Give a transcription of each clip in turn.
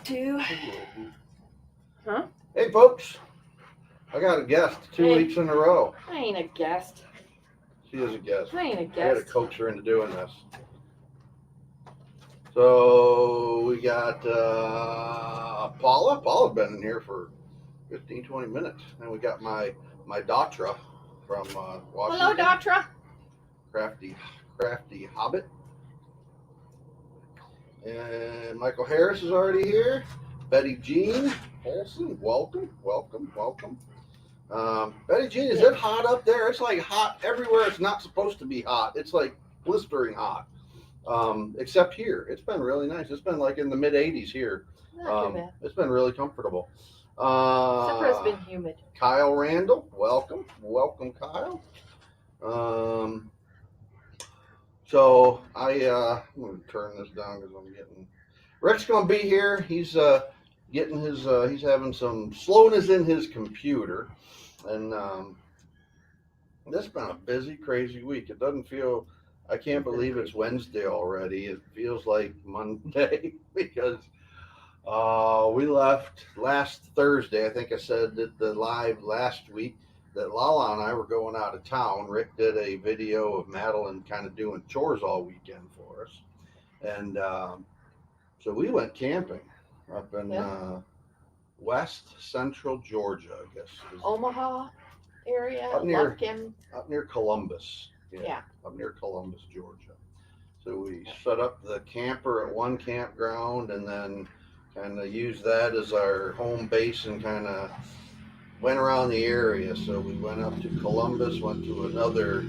Two. Huh? Hey folks, I got a guest 2 weeks in a row. I ain't a guest. She is a guest. I ain't a I had to guest. coax her into doing this. So we got Paula. Paula's been in here for 15, 20 minutes. And we got my Datra from Washington. Hello, Datra. Crafty Hobbit. And Michael Harris is already here. Betty Jean Olson, welcome. Betty Jean, is it hot up there? It's like hot everywhere. It's not supposed to be hot. It's like blistering hot. Except here. It's been really nice. It's been like in the mid 80s here. Not too bad. It's been really comfortable. Except for it's been humid. Kyle Randall, welcome, Kyle. So I'm going to turn this down because I'm getting. Rick's going to be here. He's getting his. He's having some slowness in his computer, and this has been a busy, crazy week. It doesn't feel. I can't believe it's Wednesday already. It feels like Monday because we left last Thursday. I think I said that the live last week that Lala and I were going out of town. Rick did a video of Madeline kind of doing chores all weekend for us. And so we went camping up in west central Georgia, I guess. Omaha area, up near Columbus. Yeah. Up near Columbus, Georgia. So we set up the camper at one campground and then kind of used that as our home base and kind of went around the area. So we went up to Columbus, went to another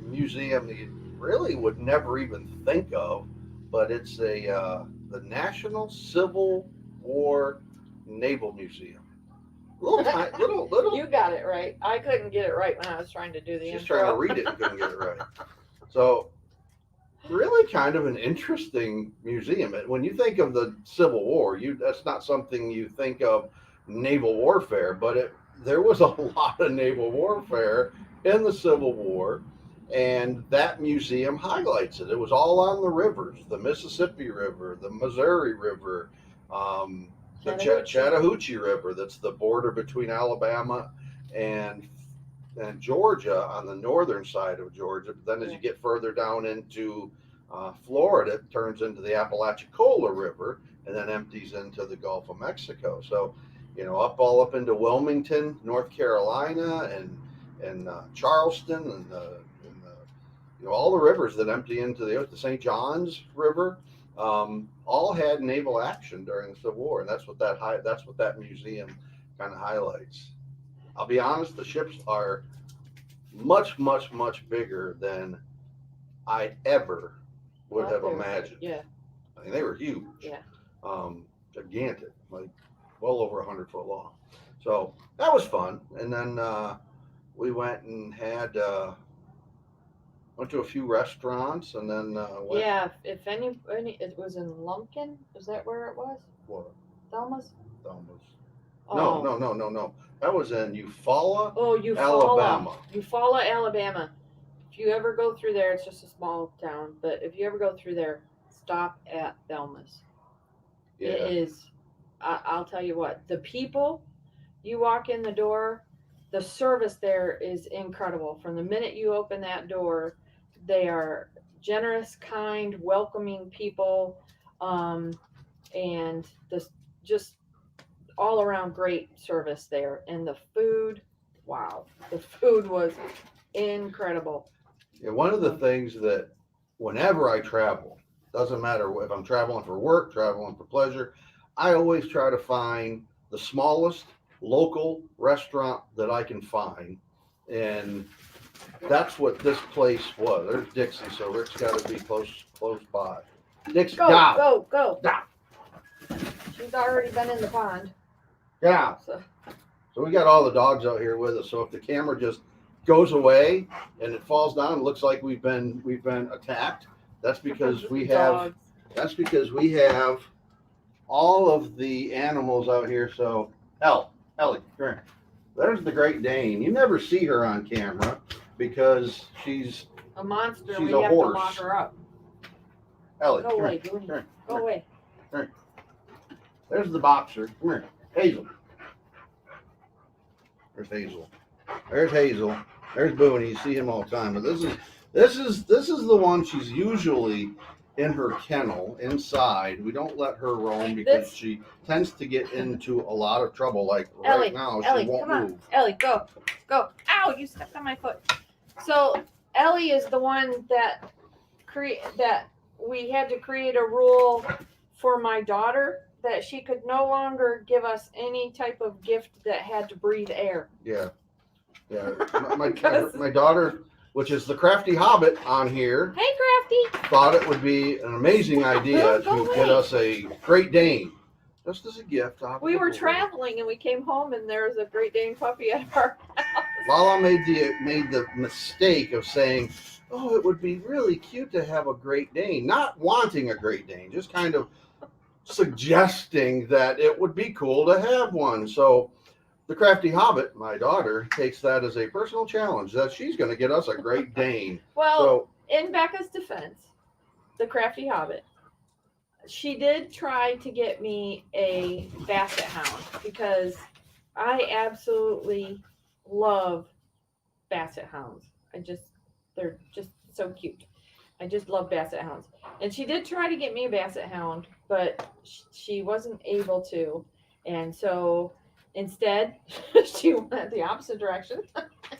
museum that you really would never even think of, but it's the National Civil War Naval Museum. Little. You got it right. I couldn't get it right when I was trying to do the She's intro. trying to read it and couldn't get it right. So really kind of an interesting museum. When you think of the Civil War, that's not something you think of naval warfare, but there was a lot of naval warfare in the Civil War, and that museum highlights it. It was all on the rivers, the Mississippi River, the Missouri River, the Chattahoochee River, that's the border between Alabama and Georgia on the northern side of Georgia. But then as you get further down into Florida, it turns into the Apalachicola River and then empties into the Gulf of Mexico. So, all up into Wilmington, North Carolina, and Charleston, and all the rivers that empty into the St. John's River, all had naval action during the Civil War, and that's what that museum kind of highlights. I'll be honest, the ships are much, much, much bigger than I ever would have imagined. Yeah. I mean, they were huge. Yeah. Gigantic, like well over 100 foot long. So that was fun. And then we went and went to a few restaurants, and then went. Yeah, if any, it was in Lumpkin. Is that where it was? What? Thelma's? Oh. No. That was in Eufaula, Eufaula, Alabama. Eufaula, Alabama. If you ever go through there, it's just a small town, but if you ever go through there, stop at Thelma's. Yeah. It is, I'll tell you what, the people, you walk in the door, the service there is incredible. From the minute you open that door, they are generous, kind, welcoming people, and just all around great service there. And the food, wow, the food was incredible. Yeah, one of the things that whenever I travel, doesn't matter if I'm traveling for work, traveling for pleasure, I always try to find the smallest local restaurant that I can find, and that's what this place was. There's Dixie, so Rick's got to be close by. Dixie, go. Down. She's already been in the pond. Yeah. So we got all the dogs out here with us. So if the camera just goes away and it falls down, it looks like we've been attacked. That's because we have. That's because we have all of the animals out here. So Ellie, come here. There's the Great Dane. You never see her on camera because she's a monster. She's we a have horse. to lock her up. Ellie, Go away, Goony. Go away. There's the boxer. Come here, Hazel. There's Hazel. There's Hazel. There's Boone. You see him all the time. But this is the one. She's usually in her kennel inside. We don't let her roam because she tends to get into a lot of trouble. Like Ellie, right now, Ellie, she won't come on. move. Ellie, go. Ow! You stepped on my foot. So Ellie is the one that we had to create a rule for my daughter that she could no longer give us any type of gift that had to breathe air. Yeah. My daughter, which is the Crafty Hobbit on here, Hey, Crafty, thought it would be an amazing idea Go to get away. us a Great Dane, just as a gift. We were traveling and we came home and there was a Great Dane puppy at our house. Lala made the mistake of saying, "Oh, it would be really cute to have a Great Dane," not wanting a Great Dane, just kind of suggesting that it would be cool to have one. So the Crafty Hobbit, my daughter, takes that as a personal challenge that she's going to get us a Great Dane. Well, in Becca's defense, the Crafty Hobbit, she did try to get me a Basset Hound because I absolutely love Basset Hounds. They're just so cute. I just love Basset Hounds. And she did try to get me a Basset Hound, but she wasn't able to. And so instead, she went the opposite direction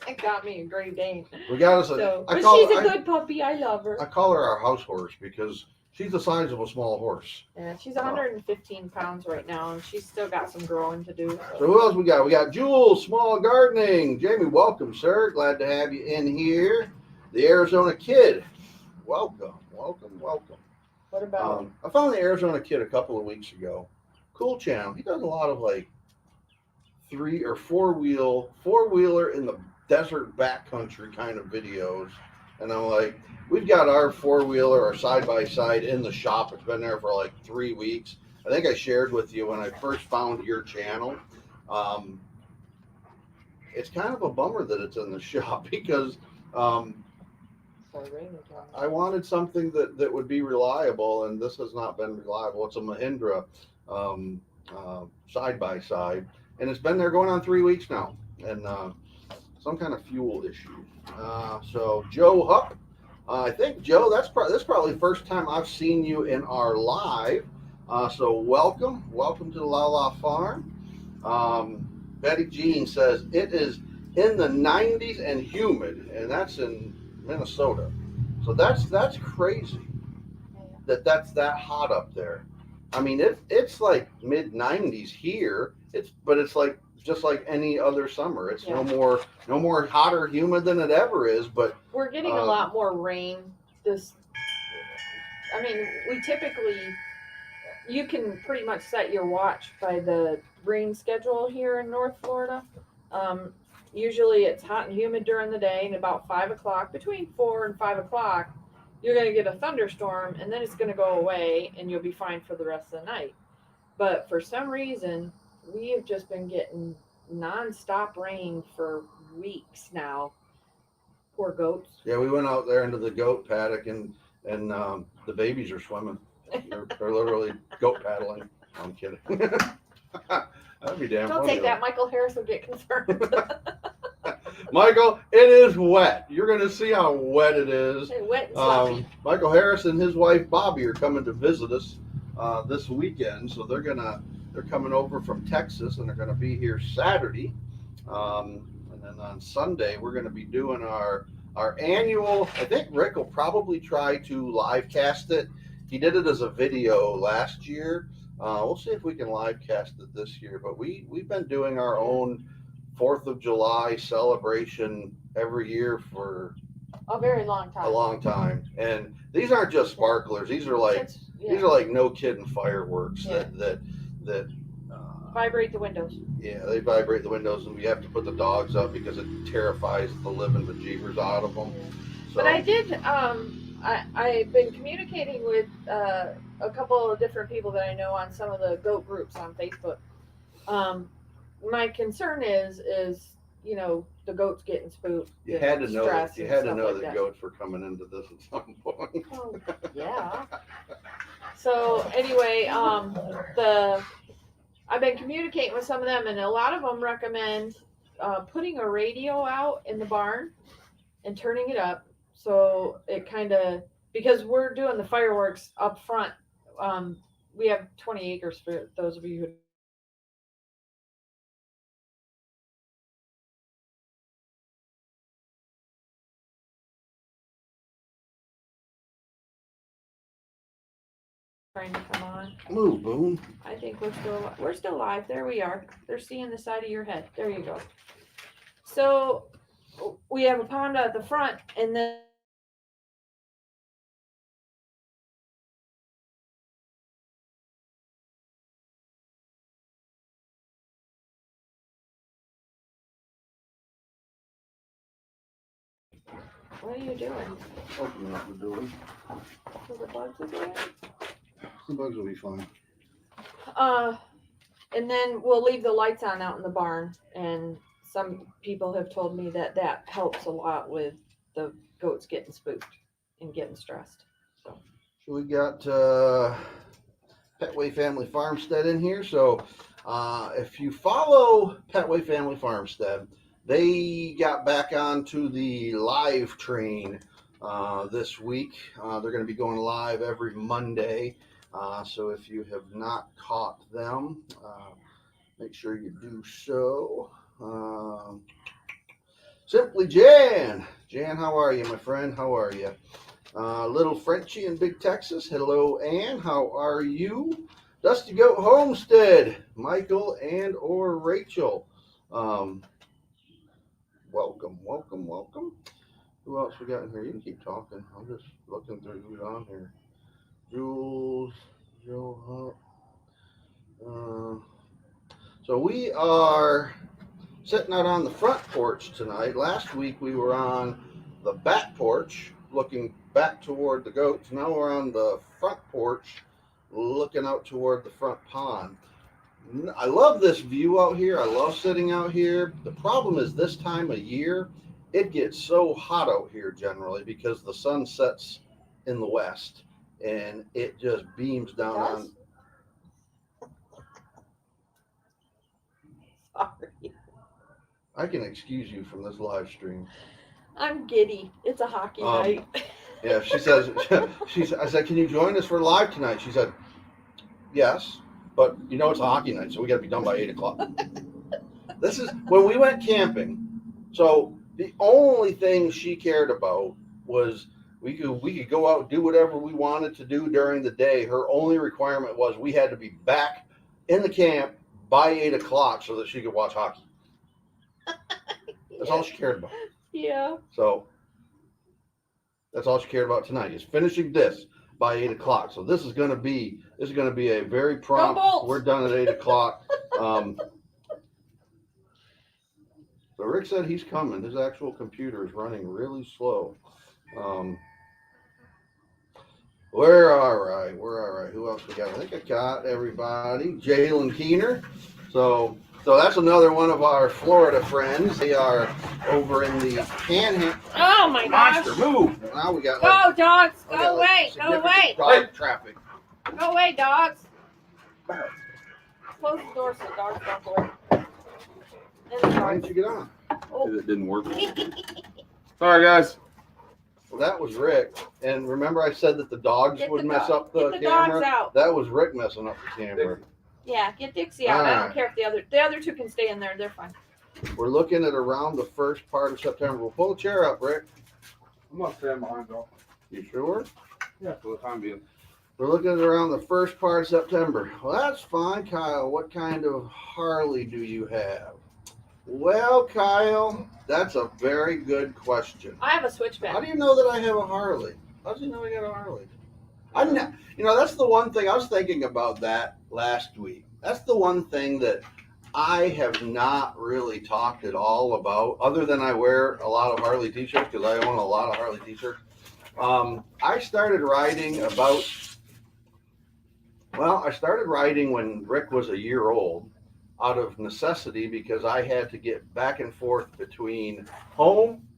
and got me a Great Dane. We got us but she's a good puppy. I love her. I call her our house horse because she's the size of a small horse. Yeah, she's 115 pounds right now, and she's still got some growing to do. So who else we got? We got Jules, Small Gardening. Jamie, welcome, sir. Glad to have you in here. The Arizona Kid. Welcome. What about? I found the Arizona Kid a couple of weeks ago. Cool channel. He does a lot of like 3 or 4-wheeler in the desert backcountry kind of videos. And I'm like, we've got our 4-wheeler, our side-by-side in the shop. It's been there for like 3 weeks. I think I shared with you when I first found your channel. It's kind of a bummer that it's in the shop because I wanted something that would be reliable, and this has not been reliable. It's a Mahindra side-by-side, and it's been there going on 3 weeks now, and some kind of fuel issue. So Joe Hupp, I think Joe, this is probably the first time I've seen you in our live. So welcome to the Lala Farm. Betty Jean says it is in the 90s and humid, and that's in Minnesota. So that's crazy that's that hot up there. I mean, it's like mid 90s here. But it's like just like any other summer. It's no more hot or humid than it ever is. But we're getting a lot more rain. We typically, you can pretty much set your watch by the rain schedule here in North Florida. Usually it's hot and humid during the day, and about 5 o'clock, between 4 and 5 o'clock, you're going to get a thunderstorm, and then it's going to go away, and you'll be fine for the rest of the night. But for some reason, we have just been getting nonstop rain for weeks now. Poor goats. Yeah, we went out there into the goat paddock, and the babies are swimming. They're literally goat paddling. I'm kidding. That'd be damn Don't funny. take that. Michael Harris will get concerned. Michael, it is wet. You're going to see how wet it is. Hey, wet and sloppy. Michael Harris and his wife Bobby are coming to visit us this weekend, so they're coming over from Texas, and they're going to be here Saturday, and then on Sunday we're going to be doing our annual. I think Rick will probably try to live cast it. He did it as a video last year. We'll see if we can live cast it this year. But we've been doing our own 4th of July celebration every year for a very long time. A long time. And these aren't just sparklers. These are like no kidding fireworks that vibrate the windows. Yeah, they vibrate the windows, and we have to put the dogs up because it terrifies the living bejeebers out of them. So. But I did. I've been communicating with a couple of different people that I know on some of the goat groups on Facebook. My concern is the goats getting spooked. You had to know that. You had to know like that goats were coming into this at some point. Oh, yeah. So anyway, I've been communicating with some of them, and a lot of them recommend putting a radio out in the barn and turning it up, so it kind of, because we're doing the fireworks up front. We have 20 acres for those of you who trying to come on. Move, Boone. I think we're still live. There we are. They're seeing the side of your head. There you go. So we have a pond at the front, and then what are you doing? Open up the door. So the bugs are there? The bugs will be fine. And then we'll leave the lights on out in the barn, and some people have told me that that helps a lot with the goats getting spooked and getting stressed. So we got Petway Family Farmstead in here. So if you follow Petway Family Farmstead, they got back onto the live train this week. They're going to be going live every Monday. So if you have not caught them, make sure you do so. Simply Jan. Jan, how are you, my friend? How are you? Little Frenchie in Big Texas. Hello, Ann. How are you? Dusty Goat Homestead. Michael and or Rachel. Welcome. Who else we got in here? You can keep talking. I'm just looking through who's on here. Jules, Joe Hunt. So we are sitting out on the front porch tonight. Last week we were on the back porch looking back toward the goats. Now we're on the front porch looking out toward the front pond. I love this view out here. I love sitting out here. The problem is this time of year, it gets so hot out here generally because the sun sets in the west and it just beams down on. sorry. I can excuse you from this live stream. I'm giddy. It's a hockey night. Yeah, she says, I said, can you join us for live tonight? She said, yes, but you know it's a hockey night, so we got to be done by 8 o'clock. This is when we went camping. So the only thing she cared about was we could go out and do whatever we wanted to do during the day. Her only requirement was we had to be back in the camp by 8 o'clock so that she could watch hockey. That's all she cared about. Yeah. So that's all she cared about tonight is finishing this by 8 o'clock. So this is going to be a very prompt. We're done at 8 o'clock. So Rick said he's coming. His actual computer is running really slow. We're all right. Who else we got? I think I got everybody. Jalen Keener. So that's another one of our Florida friends. They are over in the Panhandle. Oh my gosh! Monster, move! Now we got. Go dogs! Go away! Go away! Traffic. Go away, dogs! Close the door so the dogs don't go away. Why didn't you get on? Oh. It didn't work. Sorry, guys. Well, that was Rick. And remember I said that the dogs would mess up the camera? Dogs out. That was Rick messing up the camera. Yeah, get Dixie out. I don't care if the other two can stay in there. They're fine. We're looking at around the first part of September. We'll pull a chair up, Rick. I'm not staying behind, though. You sure? Yeah, for the time being. We're looking at around the first part of September. Well, that's fine, Kyle. What kind of Harley do you have? Well, Kyle, that's a very good question. I have a switchback. How do you know that I have a Harley? How do you know I got a Harley? I'm not, that's the one thing I was thinking about that last week. That's the one thing that I have not really talked at all about, other than I wear a lot of Harley t-shirts because I own a lot of Harley t-shirts. I started riding when Rick was a year old out of necessity because I had to get back and forth between home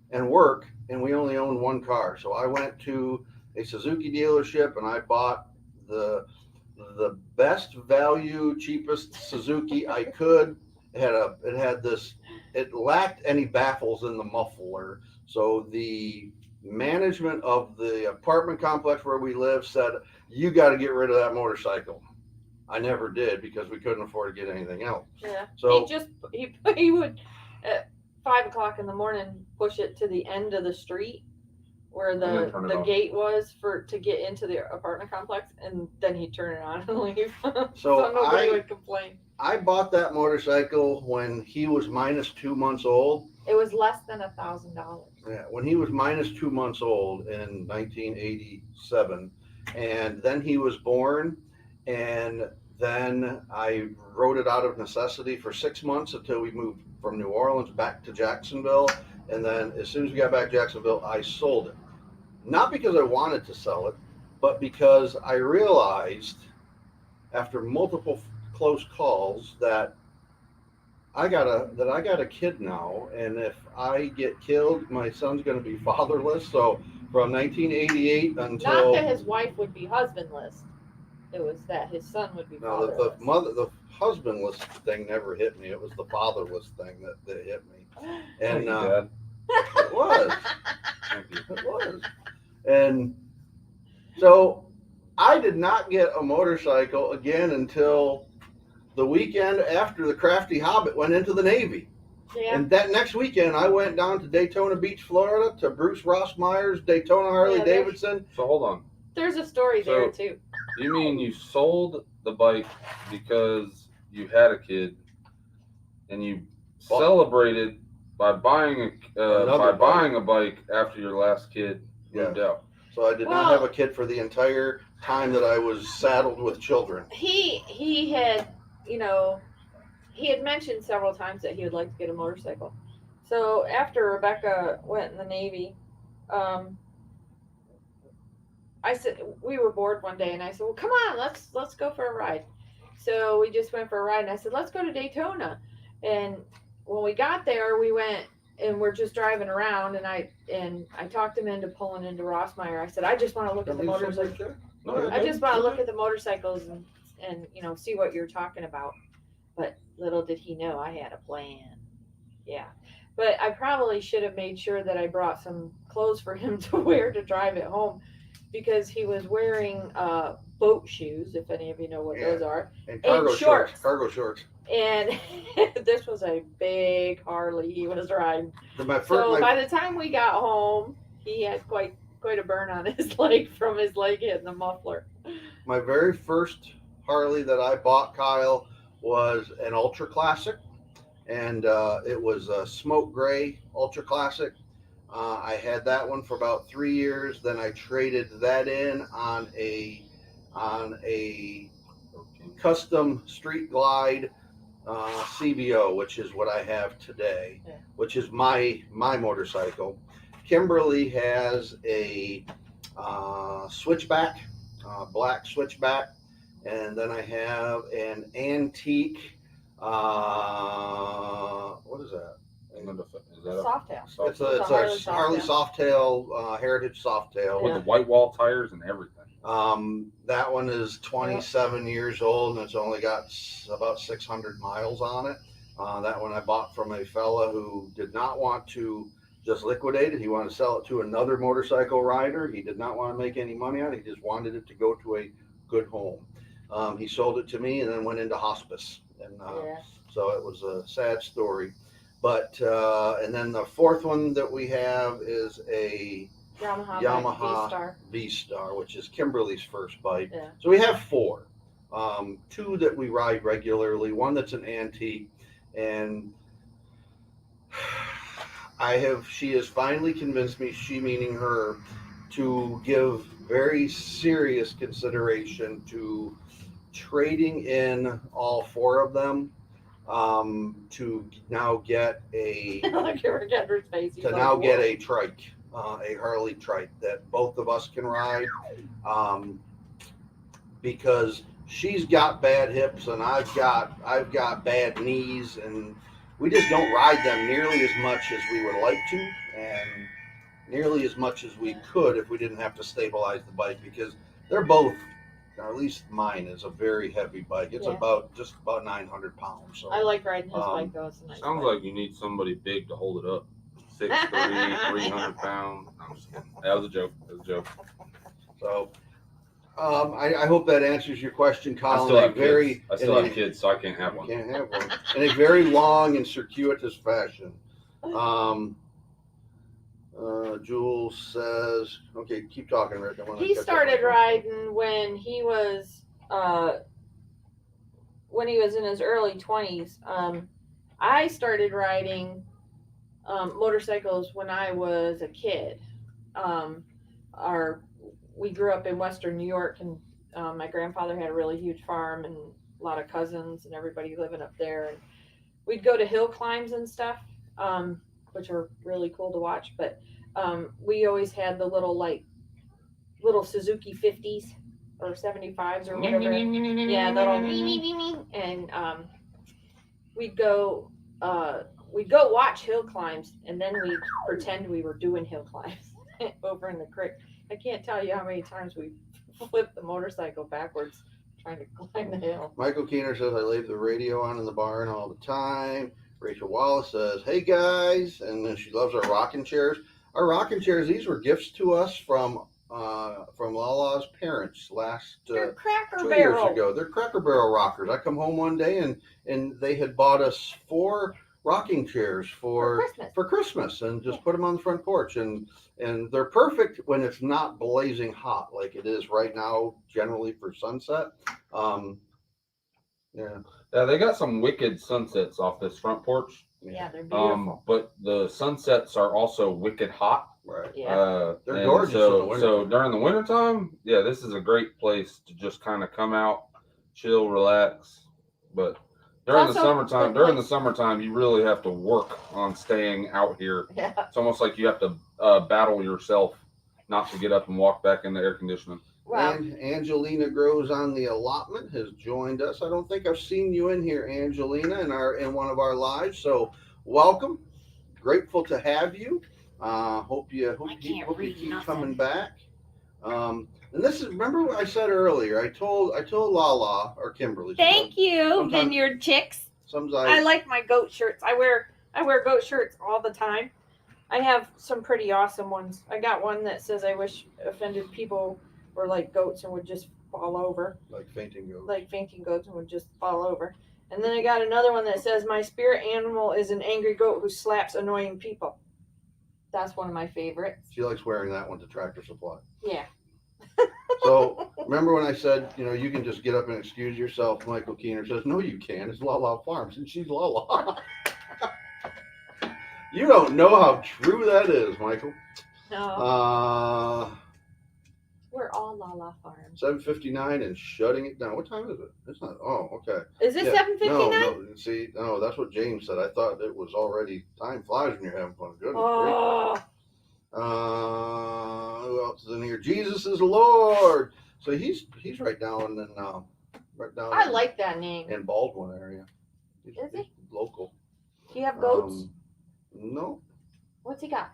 and work, and we only owned one car. So I went to a Suzuki dealership and I bought the the best value, cheapest Suzuki I could. It lacked any baffles in the muffler. So the management of the apartment complex where we live said, you got to get rid of that motorcycle. I never did because we couldn't afford to get anything else. Yeah. So He would at 5 o'clock in the morning push it to the end of the street where And then turn it the off. gate was to get into the apartment complex, and then he'd turn it on and leave. So nobody would complain. I bought that motorcycle when he was minus 2 months old. It was less than $1,000. Yeah, when he was minus 2 months old in 1987, and then he was born, and then I rode it out of necessity for 6 months until we moved from New Orleans back to Jacksonville, and then as soon as we got back to Jacksonville, I sold it. Not because I wanted to sell it, but because I realized after multiple close calls that I got a kid now, and if I get killed, my son's going to be fatherless. So from 1988 until Not that his wife would be husbandless. It was that his son would be no, fatherless. the husbandless thing never hit me. It was the fatherless thing that hit me, and Thank you, Dad. it was. Thank you. It was. And so I did not get a motorcycle again until the weekend after the Crafty Hobbit went into the Navy. Yeah. And that next weekend, I went down to Daytona Beach, Florida, to Bruce Rossmeyer's Daytona Harley Davidson. So hold on. There's a story there too. You mean you sold the bike because you had a kid, and you celebrated by buying a bike after your last kid moved out? So I did not have a kid for the entire time that I was saddled with children. He had, he had mentioned several times that he would like to get a motorcycle. So after Rebecca went in the Navy, I said, we were bored one day, and I said, well, come on, let's go for a ride. So we just went for a ride, and I said, let's go to Daytona. And when we got there, we went and we're just driving around, and I talked him into pulling into Rossmeyer. I said, I just want to look at the motorcycles. I just want to look at the motorcycles and see what you're talking about. But little did he know I had a plan. Yeah. But I probably should have made sure that I brought some clothes for him to wear to drive it home, because he was wearing boat shoes, if any of you know what those are, and cargo shorts. Cargo shorts. And this was a big Harley he was riding. By the time we got home, he had quite a burn on his leg from his leg hitting the muffler. My very first Harley that I bought, Kyle, was an Ultra Classic, and it was a smoke gray Ultra Classic. I had that one for about 3 years. Then I traded that in on a custom Street Glide CBO, which is what I have today, which is my motorcycle. Kimberly has a switchback, black switchback, and then I have an antique. What is that? Softail. It's a Harley Softail, Heritage Softail. With the white wall tires and everything. That one is 27 years old, and it's only got about 600 miles on it. That one I bought from a fella who did not want to just liquidate it. He wanted to sell it to another motorcycle rider. He did not want to make any money on it. He just wanted it to go to a good home. He sold it to me and then went into hospice. And so it was a sad story. But and then the fourth one that we have is a Yamaha V-Star, which is Kimberly's first bike. Yeah. So we have four. Two that we ride regularly, one that's an antique, and she has finally convinced me, she meaning her, to give very serious consideration to trading in all four of them. To now get a trike, a Harley trike that both of us can ride, because she's got bad hips and I've got bad knees, and we just don't ride them nearly as much as we would like to, and nearly as much as we could if we didn't have to stabilize the bike, because they're both or at least mine is a very heavy bike. It's just about 900 pounds. So I like riding his bike though. It's a nice sounds bike. like you need somebody big to hold it up. 6'3", 300 pounds. No, I'm just kidding. That was a joke. So, I hope that answers your question, Colin. I still have kids, so I can't have one. Can't have one. In a very long and circuitous fashion. Jules says, okay, keep talking, Rick. He started riding when he was in his early 20s. I started riding motorcycles when I was a kid. We grew up in Western New York, and my grandfather had a really huge farm and a lot of cousins and everybody living up there. And we'd go to hill climbs and stuff, which were really cool to watch. But we always had the little Suzuki 50s or 75s or whatever. Yeah, and we'd go watch hill climbs, and then we'd pretend we were doing hill climbs over in the creek. I can't tell you how many times we flipped the motorcycle backwards trying to climb the hill. Michael Keener says, I leave the radio on in the barn all the time. Rachel Wallace says, hey guys, and then she loves our rocking chairs. Our rocking chairs, these were gifts to us from Lala's parents They're Cracker 2 Barrel. years ago. They're Cracker Barrel rockers. I come home one day and they had bought us 4 rocking chairs for Christmas and just put them on the front porch, and they're perfect when it's not blazing hot like it is right now generally for sunset. Yeah, they got some wicked sunsets off this front porch. Yeah, they're beautiful. But the sunsets are also wicked hot. Right. Yeah. They're gorgeous. So during the wintertime, yeah, this is a great place to just kind of come out, chill, relax. But during the summertime, you really have to work on staying out here. Yeah. It's almost like you have to battle yourself not to get up and walk back in the air conditioning. Wow. And Angelina Grows on the Allotment has joined us. I don't think I've seen you in here, Angelina, in one of our lives. So welcome. Grateful to have you. Hope you keep coming back. And this is, remember what I said earlier. I told Lala or Kimberly. Thank you, Vineyard Chicks. I like my goat shirts. I wear goat shirts all the time. I have some pretty awesome ones. I got one that says, I wish offended people were like goats and would just fall over. Like fainting goats. Like fainting goats and would just fall over. And then I got another one that says, my spirit animal is an angry goat who slaps annoying people. That's one of my favorites. She likes wearing that one to Tractor Supply. Yeah. So remember when I said, you can just get up and excuse yourself? Michael Keener says, no, you can't. It's Lala Farms, and she's Lala. You don't know how true that is, Michael. No. We're all Lala Farms. 7:59 and shutting it down. What time is it? It's not. Oh, okay. Is it 7:59? No. See, no, that's what James said. I thought it was already. Time flies when you're having fun. Goodness gracious. Who else is in here? Jesus is Lord. So he's right down in I like that name. In Baldwin area. Is he? Local. Do you have goats? No. What's he got?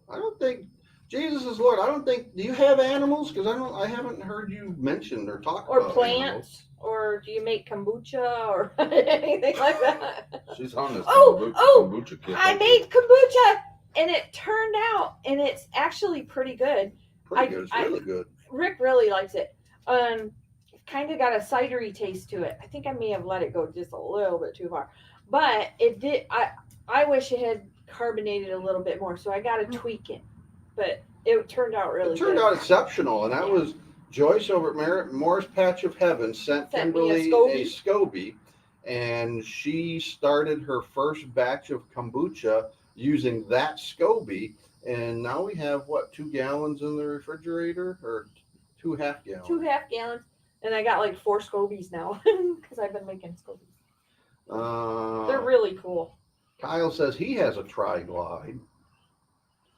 I don't think. Jesus is Lord. I don't think. Do you have animals? Because I haven't heard you mention or talk about plants, animals. Or do you make kombucha or anything like that? She's on this kombucha kit. I made kombucha, and it turned out, and it's actually pretty good. It's really good. Rick really likes it. Kind of got a cidery taste to it. I think I may have let it go just a little bit too far, but it did. I wish it had carbonated a little bit more, so I got to tweak it. But it turned out really good. It turned out exceptional, and that was Joyce over at Moore's Patch of Heaven sent Kimberly a SCOBY, and she started her first batch of kombucha using that SCOBY, and now we have, 2 gallons in the refrigerator, or 2 half gallons? 2 half gallons, and I got like 4 SCOBYs now, because I've been making SCOBYs. They're really cool. Kyle says he has a Tri-Glide.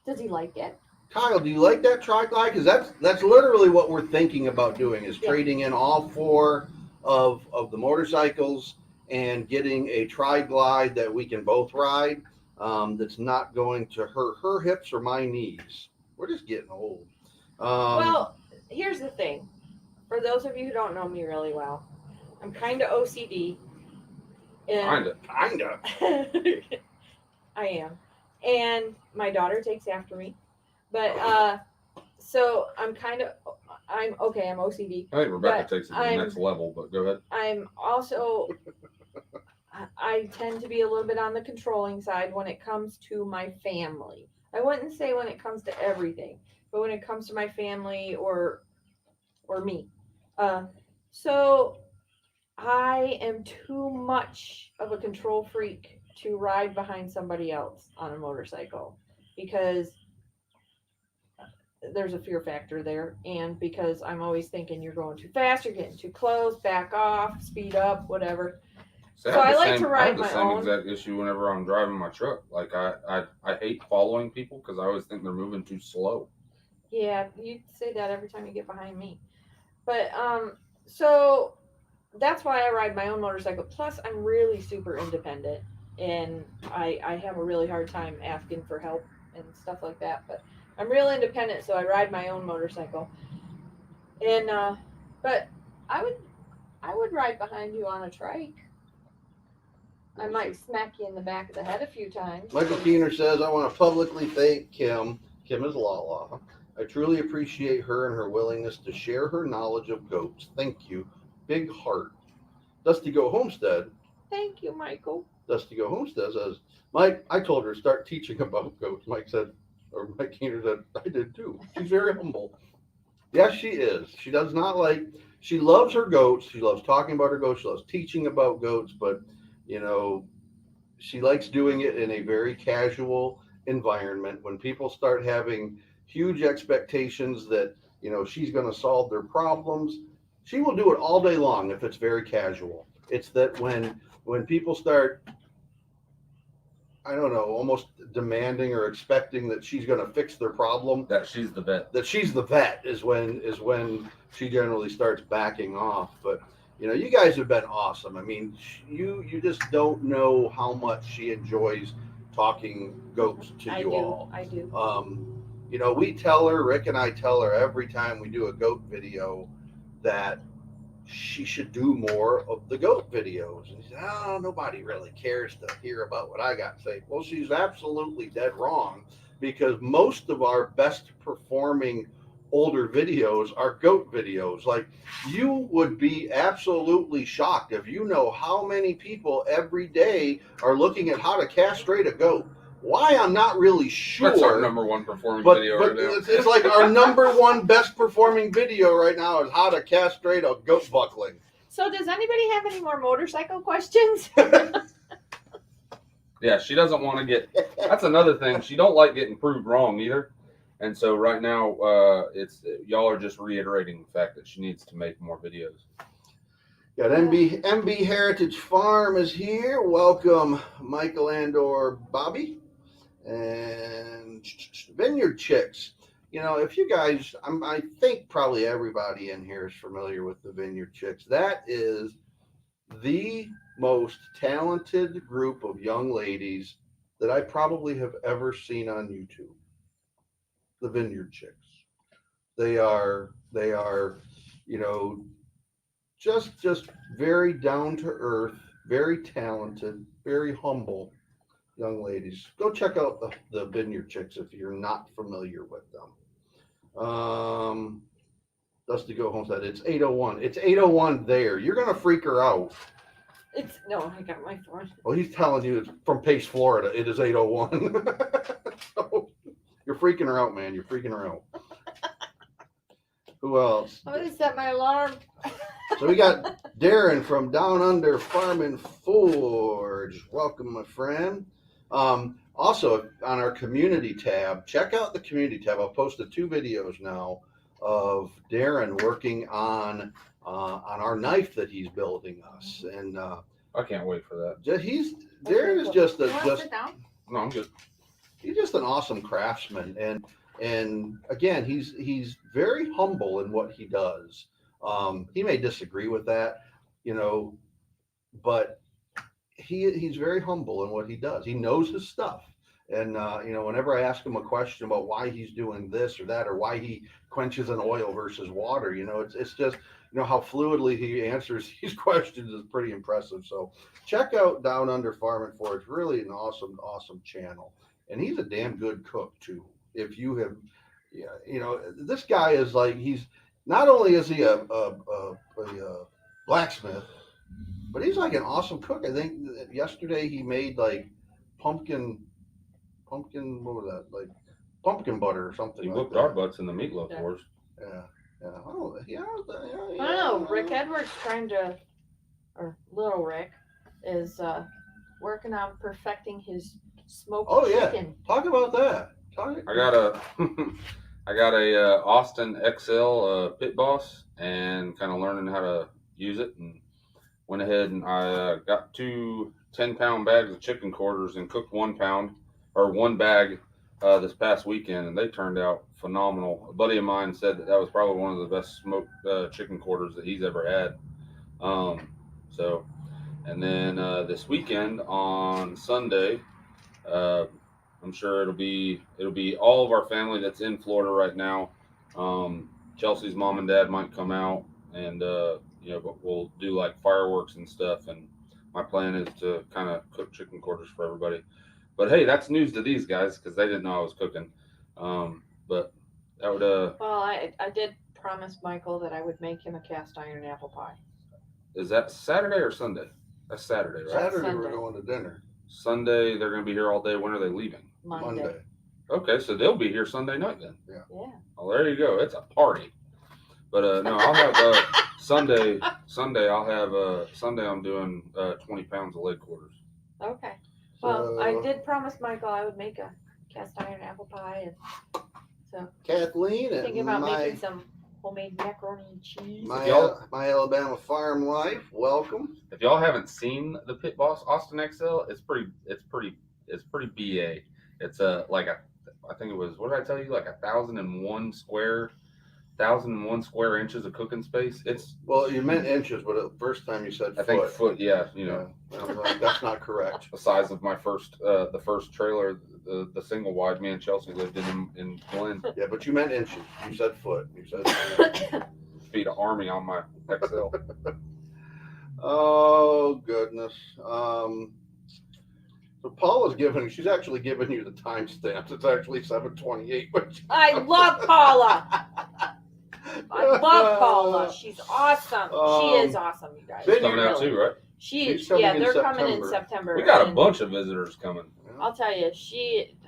Does he like it? Kyle, do you like that Tri-Glide? Because that's literally what we're thinking about doing, is trading in all 4 of the motorcycles and getting a Tri-Glide that we can both ride, that's not going to hurt her hips or my knees. We're just getting old. Well, here's the thing. for those of you who don't know me really well, I'm kind of OCD. And Kinda. I am. And my daughter takes after me. But so I'm OCD. I think Rebecca but takes it to the next level, but go ahead. I'm also I tend to be a little bit on the controlling side when it comes to my family. I wouldn't say when it comes to everything, but when it comes to my family or me. So I am too much of a control freak to ride behind somebody else on a motorcycle because there's a fear factor there, and because I'm always thinking you're going too fast, you're getting too close, back off, speed up, whatever. See, So I like same, to ride I have the my same own. exact issue whenever I'm driving my truck. Like I hate following people because I always think they're moving too slow. Yeah, you say that every time you get behind me. But so that's why I ride my own motorcycle. Plus, I'm really super independent, and I have a really hard time asking for help and stuff like that. But I'm real independent, so I ride my own motorcycle. And but I would ride behind you on a trike. I might smack you in the back of the head a few times. Michael Keener says, I want to publicly thank Kim. Kim is Lala. I truly appreciate her and her willingness to share her knowledge of goats. Thank you. Big heart. Dusty Go Homestead. Thank you, Michael. Dusty Go Homestead says, Mike, I told her to start teaching about goats. Mike Keener said, I did too. She's very humble. Yes, she is. She does not she loves her goats. She loves talking about her goats. She loves teaching about goats, but, she likes doing it in a very casual environment. When people start having huge expectations that, she's going to solve their problems, she will do it all day long if it's very casual. It's that when people start, I don't know, almost demanding or expecting that she's going to fix their problem, That she's the vet. is when she generally starts backing off. But you guys have been awesome. I mean, you just don't know how much she enjoys talking goats to you all. I do. We tell her, Rick and I tell her every time we do a goat video that she should do more of the goat videos. And she said, oh, nobody really cares to hear about what I got to say. Well, she's absolutely dead wrong, because most of our best performing older videos are goat videos. Like, you would be absolutely shocked if you know how many people every day are looking at how to castrate a goat. Why, I'm not really sure. That's our number one performing video right now. It's like our number one best performing video right now is how to castrate a goat buckling. So does anybody have any more motorcycle questions? Yeah, she doesn't want to get. That's another thing. She don't like getting proved wrong either. And so right now, it's y'all are just reiterating the fact that she needs to make more videos. Got MB Heritage Farm is here. Welcome, Michael and/or Bobby. And Vineyard Chicks. If you guys, I think probably everybody in here is familiar with the Vineyard Chicks. That is the most talented group of young ladies that I probably have ever seen on YouTube. The Vineyard Chicks. They are, just very down to earth, very talented, very humble young ladies. Go check out the Vineyard Chicks if you're not familiar with them. Dusty Go Homestead. It's 8:01. It's 8:01 there. You're gonna freak her out. I got my phone. Well, he's telling you it's from Pace, Florida. It is 8:01. So, you're freaking her out, man. You're freaking her out. Who else? I'm gonna set my alarm. So we got Darren from Down Under Farm and Forge. Welcome, my friend. Also, on our community tab, check out the community tab. I've posted 2 videos now of Darren working on our knife that he's building us, and I can't wait for that. Darren is just Sit down? No, I'm good. He's just an awesome craftsman, and again, he's very humble in what he does. He may disagree with that, but he's very humble in what he does. He knows his stuff, And whenever I ask him a question about why he's doing this or that, or why he quenches an oil versus water, it's just how fluidly he answers these questions is pretty impressive. So check out Down Under Farm and Forage. Really an awesome channel, and he's a damn good cook too. If you have, this guy is like, he's not only is he a blacksmith, but he's like an awesome cook. I think yesterday he made like pumpkin, what was that? Like pumpkin butter or something. He like whooped that. our butts in the meatloaf Yeah. wars. Yeah. Oh, yeah. I don't know. Rick Edwards or Little Rick is working on perfecting his smoked chicken. Talk about that. I got a Austin XL Pit Boss, and kind of learning how to use it, and went ahead and I got 2 10-pound bags of chicken quarters and cooked 1 bag this past weekend, and they turned out phenomenal. A buddy of mine said that was probably one of the best smoked chicken quarters that he's ever had. And then this weekend on Sunday, I'm sure it'll be all of our family that's in Florida right now. Chelsea's mom and dad might come out, and but we'll do like fireworks and stuff. And my plan is to kind of cook chicken quarters for everybody. But hey, that's news to these guys because they didn't know I was cooking. But that would. Well, I did promise Michael that I would make him a cast iron apple pie. Is that Saturday or Sunday? That's Saturday, right? Saturday Sunday. we're going to dinner. Sunday they're going to be here all day. When are they leaving? Monday. Okay, so they'll be here Sunday night then. Yeah. Well, there you go. It's a party. But no, I'll have Sunday. I'll have Sunday. I'm doing 20 pounds of leg quarters. Okay. Well, I did promise Michael I would make a cast iron apple pie, and so Kathleen thinking and about making some homemade macaroni and cheese. my Alabama farm life. Welcome. If y'all haven't seen the Pit Boss Austin XL, it's pretty BA. It's I think it was, what did I tell you? Like 1,001 square inches of cooking space. Well, you meant inches, but the first time you said foot. I think foot. Yeah, that's not correct. The size of my first trailer, the single wide me and Chelsea lived in Glen. Yeah, but you meant inches. You said foot. You said feed an army on my XL. Oh goodness. So Paula's she's actually giving you the timestamps. It's actually 7:28. I love Paula. I love Paula. She's awesome. She is awesome, you guys. She's coming out too, right? They're coming in September. We got a bunch of visitors coming. I'll tell you,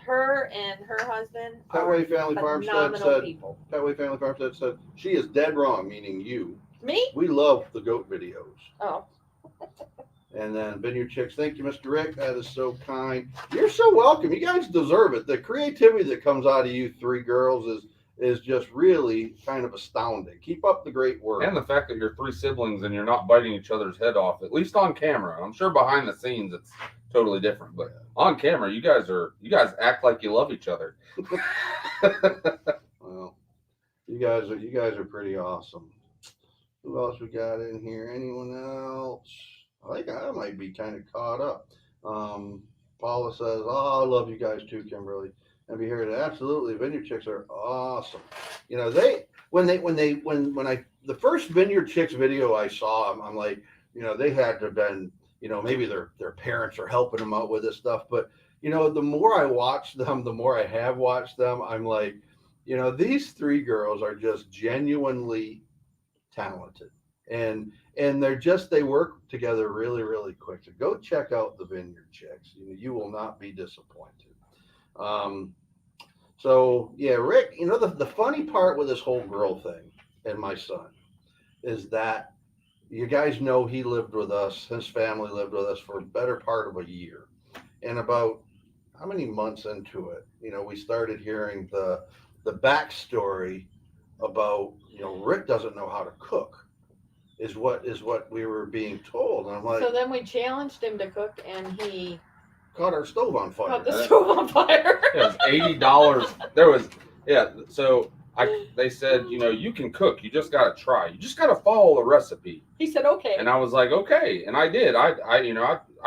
her and her husband Petway Family Farmstead said. People. Petway Family Farmstead said she is dead wrong, meaning you. Me? We love the goat videos. Oh. And then Vineyard Chicks, thank you, Mr. Rick. That is so kind. You're so welcome. You guys deserve it. The creativity that comes out of you 3 girls is just really kind of astounding. Keep up the great work. And the fact that you're 3 siblings and you're not biting each other's head off, at least on camera. I'm sure behind the scenes it's totally different, but on camera you guys act like you love each other. Well, you guys are pretty awesome. Who else we got in here? Anyone else? I think I might be kind of caught up. Paula says, "Oh, I love you guys too, Kimberly." And we heard it. Absolutely, Vineyard Chicks are awesome. The first Vineyard Chicks video I saw, I'm like, they had to have been, maybe their parents are helping them out with this stuff. But the more I watch them, the more I have watched them, I'm like, these 3 girls are just genuinely talented. And they work together really, really quick. So go check out the Vineyard Chicks. You will not be disappointed. So yeah, Rick, the funny part with this whole girl thing and my son is that you guys know he lived with us, his family lived with us for a better part of a year. And about how many months into it, we started hearing the backstory about, Rick doesn't know how to cook. Is what we were being told. And I'm like, so then we challenged him to cook, and he caught our stove on fire. Caught the stove on fire. It was $80. So they said, you can cook. You just got to try. You just got to follow the recipe. He said, okay. And I was like, okay. And I did. I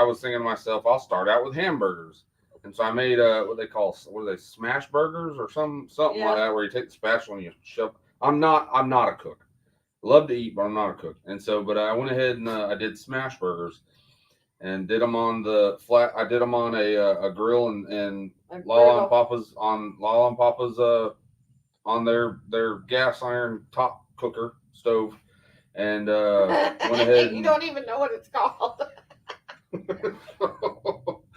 was thinking to myself, I'll start out with hamburgers. And so I made what are they, smash burgers or something Yeah. like that, where you take the spatula and you shove. I'm not a cook. Love to eat, but I'm not a cook. And so, but I went ahead and I did smash burgers and did them on the flat. I did them on a grill and Lala and Papa's on their gas iron top cooker stove, and went ahead. You don't even know what it's called.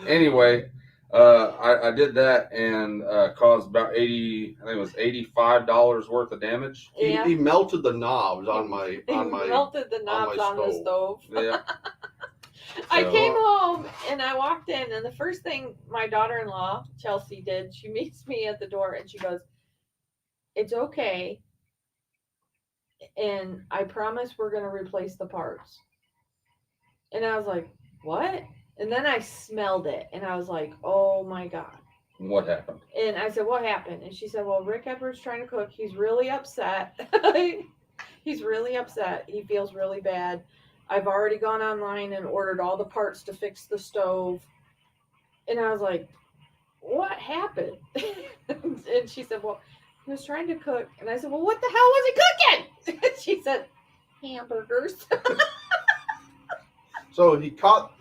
Anyway, I did that and caused about $85 worth of damage. Yeah. He melted the knobs on my melted the knobs on the stove. Yeah. I came home and I walked in, and the first thing my daughter-in-law Chelsea did, she meets me at the door and she goes, "It's okay, and I promise we're gonna replace the parts." And I was like, "What?" And then I smelled it, and I was like, "Oh my god!" What happened? And I said, "What happened?" And she said, "Well, Rick Edwards trying to cook. He's really upset. He's really upset. He feels really bad. I've already gone online and ordered all the parts to fix the stove." And I was like, "What happened?" And she said, "Well, he was trying to cook." And I said, "Well, what the hell was he cooking?" And she said, "Hamburgers." So he caught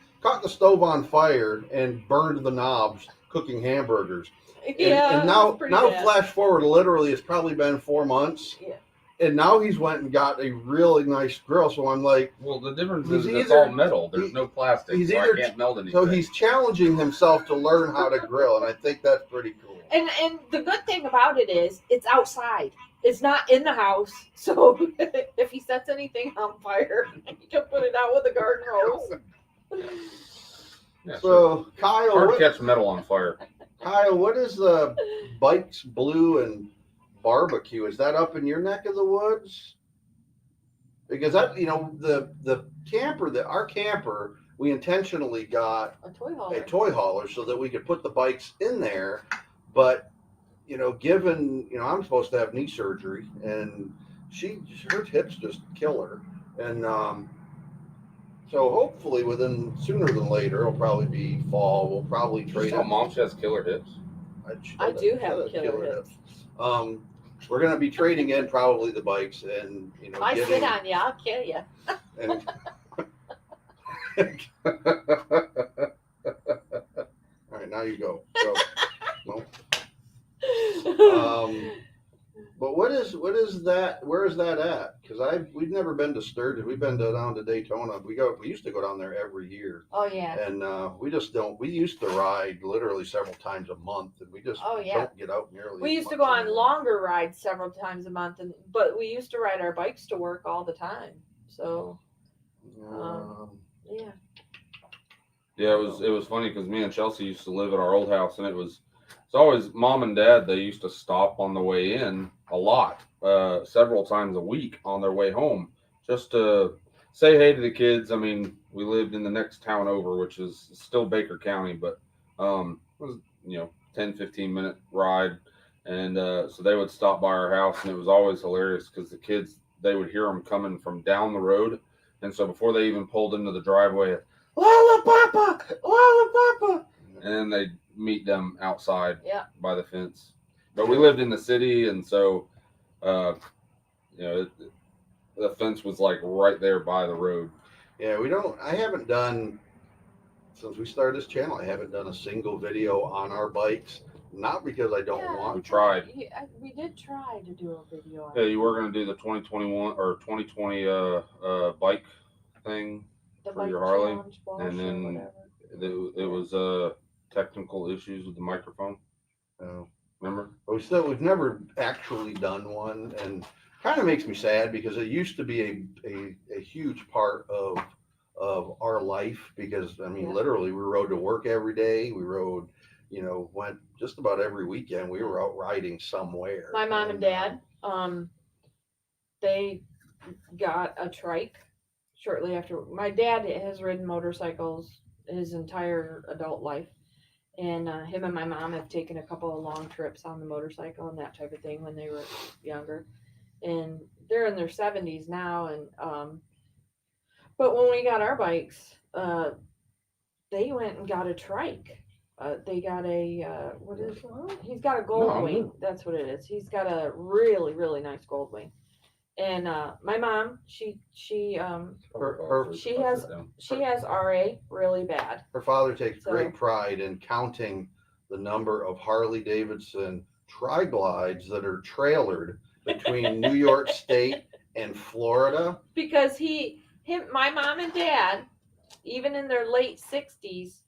the stove on fire and burned the knobs cooking hamburgers. Yeah. And now bad. flash forward, literally, it's probably been 4 months. Yeah. And now he's went and got a really nice grill. So I'm like, well, the difference is it's all metal. There's no plastic. So I can't melt anything. So he's challenging himself to learn how to grill, and I think that's pretty cool. And the good thing about it is it's outside. It's not in the house. So if he sets anything on fire, he can put it out with a garden hose. Yeah, so Kyle, hard to catch metal on fire. Kyle, what is the Bikes Blue and Barbecue? Is that up in your neck of the woods? Because that, the camper, our camper, we intentionally got a toy hauler so that we could put the bikes in there. But given I'm supposed to have knee surgery, and her hips just kill her, and so hopefully sooner than later, it'll probably be fall. We'll probably trade. Mom, she has killer hips. I do have killer hips. We're going to be trading in probably the bikes, and I sit on you, I'll kill you. And, all right, now you go. But what is that? Where is that at? Because we've never been to Sturgis. We've been down to Daytona. We used to go down there every year. Oh yeah. And we just don't. We used to ride literally several times a month, and we just don't get out nearly. We used to go on longer rides several times a month, but we used to ride our bikes to work all the time. So. Yeah. Yeah, it was funny because me and Chelsea used to live at our old house, and it's always Mom and Dad. They used to stop on the way in a lot, several times a week on their way home, just to say hey to the kids. I mean, we lived in the next town over, which is still Baker County, but it was 10-15 minute ride, and so they would stop by our house, and it was always hilarious because the kids, they would hear them coming from down the road, and so before they even pulled into the driveway, "Lola Papa, Lola Papa," and then they'd meet them outside by the fence. But we lived in the city, and so the fence was like right there by the road. Yeah, I haven't done, since we started this channel, I haven't done a single video on our bikes. Not because I don't want. We tried. We did try to do a video on you were going to do the 2021 or 2020 bike thing for your Harley, and then it was technical issues with the microphone. Remember? We've never actually done one, and kind of makes me sad because it used to be a huge part of our life. Because literally, we rode to work every day. We rode, went just about every weekend. We were out riding somewhere. My mom and dad, they got a trike shortly after. My dad has ridden motorcycles his entire adult life. And him and my mom have taken a couple of long trips on the motorcycle and that type of thing when they were younger. And they're in their 70s now. And but when we got our bikes, they went and got a trike. They got a what is it? He's got a No, gold I'm wing. That's what it is. He's got a really, really nice gold wing. And my mom, she has RA really bad. Her father takes So- great pride in counting the number of Harley Davidson tri-glides that are trailered between New York State and Florida. Because my mom and dad, even in their late 60s,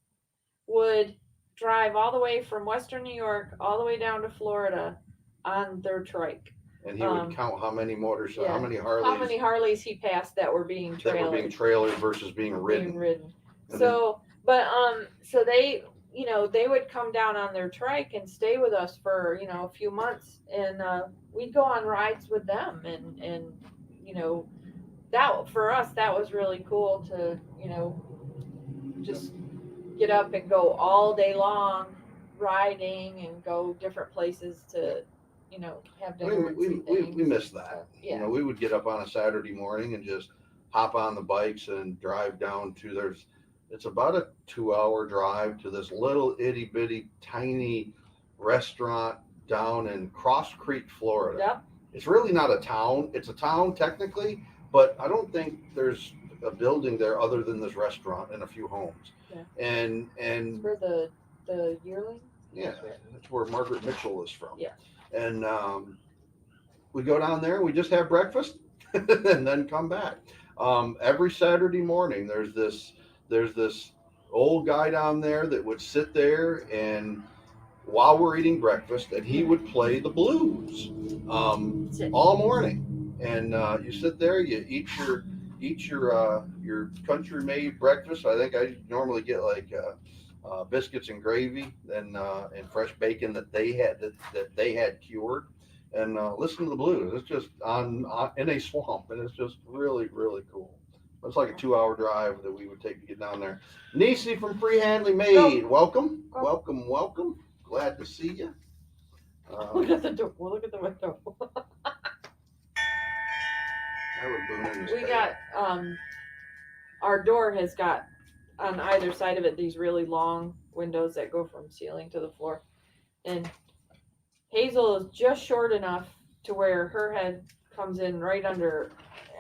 would drive all the way from Western New York all the way down to Florida on their trike. And he would count how many yeah. how many Harleys he passed that were being trailered versus being ridden. So they, they would come down on their trike and stay with us for, a few months, and we'd go on rides with them, and that for us, that was really cool to, just get up and go all day long riding and go different places to, have dinner and see things. We miss that. Yeah. We would get up on a Saturday morning and just hop on the bikes and drive down to it's about a 2-hour drive to this little itty bitty tiny restaurant down in Cross Creek, Florida. Yep. It's really not a town. It's a town technically, but I don't think there's a building there other than this restaurant and a few homes. Yeah. And It's where the yearling. yeah, that's where Margaret Mitchell is from. Yeah. And we go down there, we just have breakfast and then come back. Every Saturday morning, there's this old guy down there that would sit there and while we're eating breakfast, and he would play the blues all morning. And you sit there, you eat your country-made breakfast. I think I normally get like biscuits and gravy and fresh bacon that they had cured, and listen to the blues. It's just on in a swamp, and it's just really, really cool. It's like a 2-hour drive that we would take to get down there. Nisi from Freehandly Made, welcome. Glad to see you. Look at the door. Look at the window. We got our door has got on either side of it these really long windows that go from ceiling to the floor, and Hazel is just short enough to where her head comes in right under.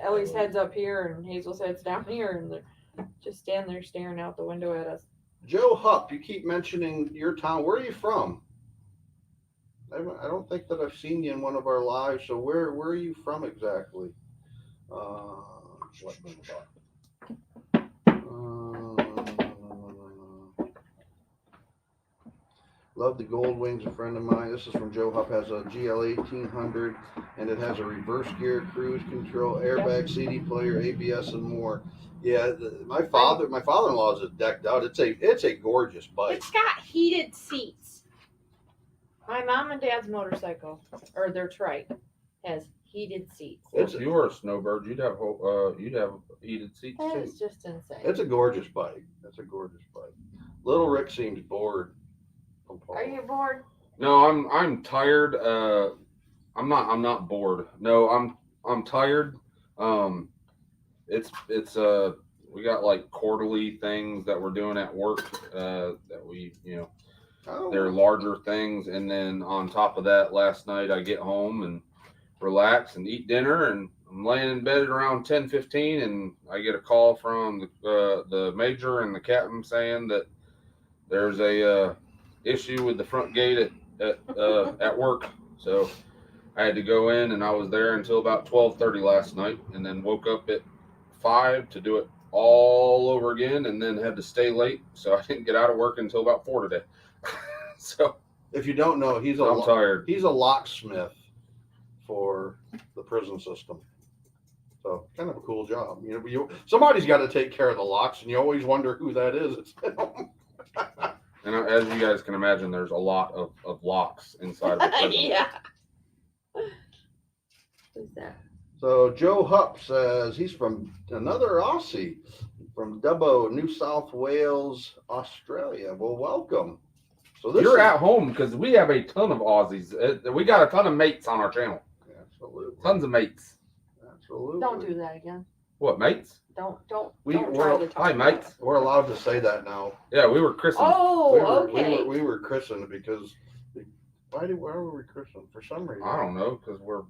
Ellie's head's up here and Hazel's head's down here, and they're just standing there staring out the window at us. Joe Hupp, you keep mentioning your town. Where are you from? I don't think that I've seen you in one of our lives. So where are you from exactly? Love the gold wings. A friend of mine. This is from Joe Hupp. Has a GL 1800, and it has a reverse gear, cruise control, airbag, CD player, ABS, and more. Yeah, my father-in-law is decked out. It's a gorgeous bike. It's got heated seats. My mom and dad's motorcycle, or their trike, has heated seats. If you were a snowbird, you'd have heated seats That too. is just insane. It's a gorgeous bike. Little Rick seems bored. Are you bored? No, I'm tired. I'm not bored. No, I'm tired. It's we got like quarterly things that we're doing at work that we they're larger things, and then on top of that, last night I get home and relax and eat dinner, and I'm laying in bed at around 10:15, and I get a call from the major and the captain saying that there's a issue with the front gate at work. So I had to go in, and I was there until about 12:30 last night, and then woke up at 5 to do it all over again, and then had to stay late, so I didn't get out of work until about 4 today. So if you don't know, I'm tired. He's a locksmith for the prison system. So kind of a cool job. Somebody's got to take care of the locks, and you always wonder who that is. It's him. And as you guys can imagine, there's a lot of locks inside of the prison. Yeah. Who's that? So Joe Hupp says he's from another Aussie, from Dubbo, New South Wales, Australia. Well, welcome. So You're at home because we have a ton of Aussies. We got a ton of mates on our channel. Absolutely. Tons of mates. Absolutely. Don't do that again. What, mates? Don't We don't were- try to talk Hi, about mates. it. We're allowed to say that now. Yeah, we were christened. Oh, okay. We were christened because why were we christened? For some reason. I don't know, because We're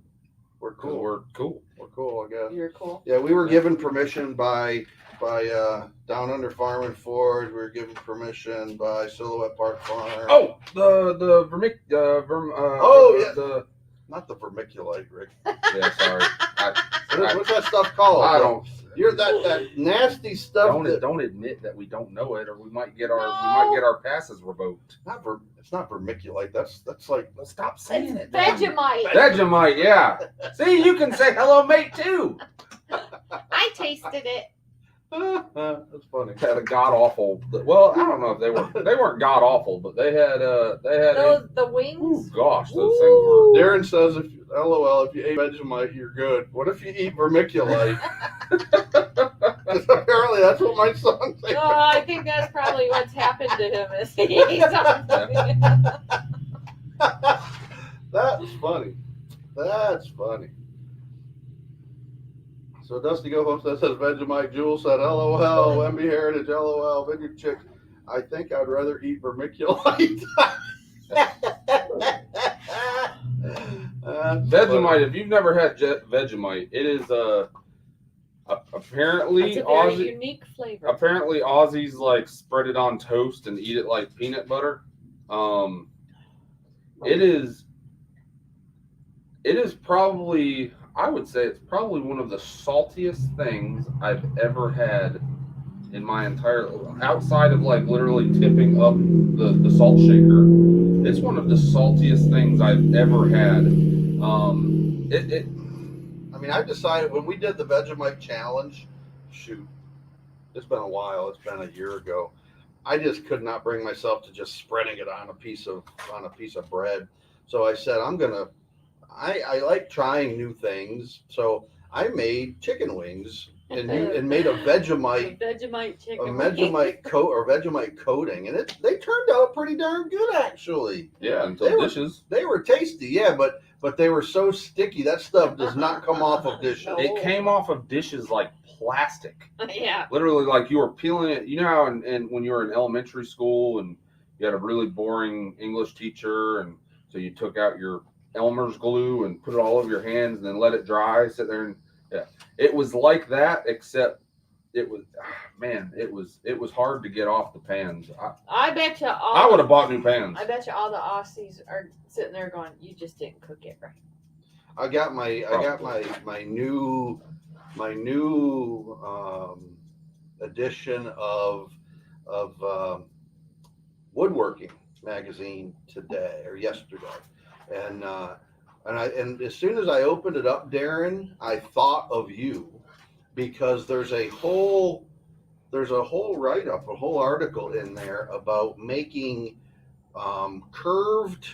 Because cool. we're cool. We're cool, I guess. You're cool. Yeah, we were given permission by Down Under Farm and Forge. We were given permission by Silhouette Park Farm. Oh, the yeah. the Not the vermiculite, Rick. yeah. Sorry, What's that stuff called? I don't. You're that nasty stuff. Don't admit that we don't know it, or we might get our passes revoked. It's not vermiculite. That's like. Well, stop saying it. Vegemite. Vegemite, yeah. See, you can say hello, mate, too. I tasted it. That's funny. Had a god awful. Well, I don't know if they weren't god awful, but they had The wings. Ooh, gosh, those things were. Darren says, if you ate Vegemite, you're good. What if you eat vermiculite? Apparently, that's what my son's saying. Oh, I think that's probably what's happened to him. Is he ate something. That's funny. That's funny. So Dusty Go Homestead says Vegemite. Jewel said LOL. MB Heritage LOL. Vineyard Chick. I think I'd rather eat vermiculite. Vegemite. If you've never had Vegemite, it is apparently It's a very Aussie. unique flavor. Apparently, Aussies like spread it on toast and eat it like peanut butter. It is probably, I would say it's probably one of the saltiest things I've ever had in my entire, outside of like literally tipping up the salt shaker. It's one of the saltiest things I've ever had. I mean, I decided when we did the Vegemite challenge, shoot, it's been a while. It's been a year ago. I just could not bring myself to just spreading it on a piece of bread. So I said, I like trying new things. So I made chicken wings and made a Vegemite chicken. Vegemite coating, and they turned out pretty darn good actually. Yeah, until dishes. They were tasty, yeah, but they were so sticky. That stuff does not come off of dishes. No. It came off of dishes like plastic. Yeah. Literally, like you were peeling it. You know how and when you were in elementary school and you had a really boring English teacher, and so you took out your Elmer's glue and put it all over your hands and then let it dry, sit there and it was like that, except it was it was hard to get off the pans. I bet you I would have bought new pans. I bet you all the Aussies are sitting there going, "You just didn't cook it right." I got my new edition of woodworking magazine today or yesterday, and as soon as I opened it up, Darren, I thought of you, because there's a whole write-up, a whole article in there about making curved,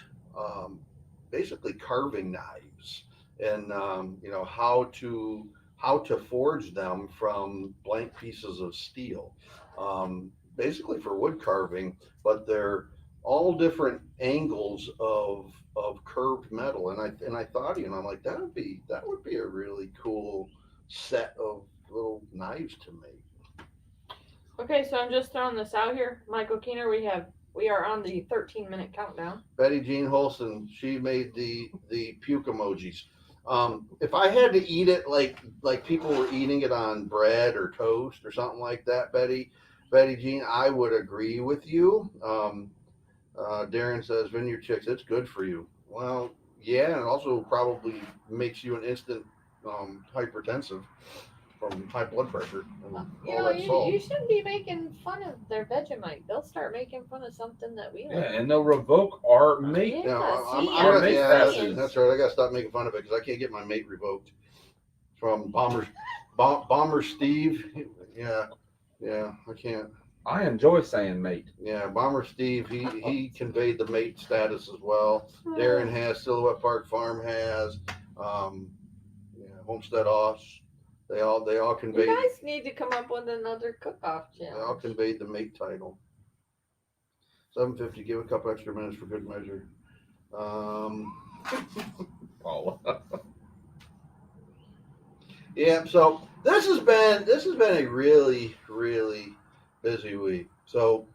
basically carving knives, and how to forge them from blank pieces of steel, basically for wood carving, but they're all different angles of curved metal, and I thought, I'm like, that would be a really cool set of little knives to make. Okay, so I'm just throwing this out here, Michael Keener. We are on the 13-minute countdown. Betty Jean Holson, she made the puke emojis. If I had to eat it like people were eating it on bread or toast or something like that, Betty Jean, I would agree with you. Darren says, Vineyard Chicks, it's good for you. Well, yeah, and it also probably makes you an instant hypertensive from high blood pressure and all that salt. You shouldn't be making fun of their Vegemite. They'll start making fun of something that we like. Yeah, and they'll revoke our mate. That's right. I gotta stop making fun of it because I can't get my mate revoked from Bomber Steve. Yeah, I can't. I enjoy saying mate. Yeah, Bomber Steve, he conveyed the mate status as well. Darren has, Silhouette Park Farm has, Homestead Oss. They all conveyed. You guys need to come up with another cook-off challenge. They all conveyed the mate title. 750, give a couple extra minutes for good measure. Oh. Yeah, so this has been a really, really busy week. So